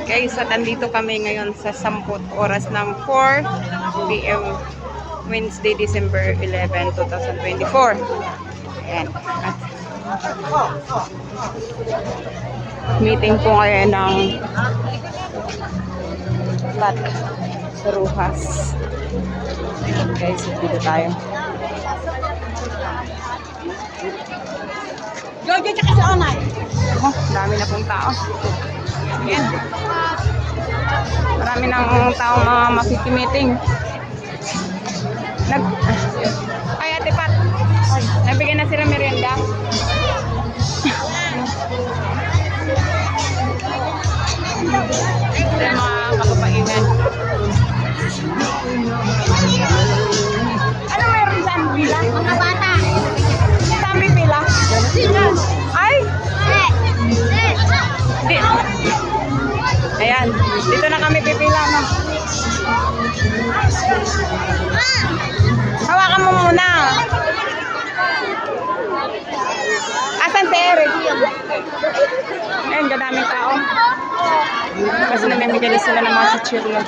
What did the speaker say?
Guys, at andito kami ngayon sa 10 oras ng 4 p.m. Wednesday, December 11, 2024. Ayan. At meeting po ngayon ng TAT sa Ruhas. Ayan guys, dito tayo. Jojo, tsaka si Onay. Oh, dami na pong tao. Ayan. Marami ng taong mga makikimiting. Ay, Ate Pat. Nabigyan na sila merienda. Ito yung mga kapapainan. Ano meron dyan? Pila? Mga bata. Dami pila? Ay! Di. Ayan. Dito na kami pipila, no? Hawakan mo muna. Asan si Eric? Ayan, kadaming tao. Kasi namimigay sila ng mga chichiryo.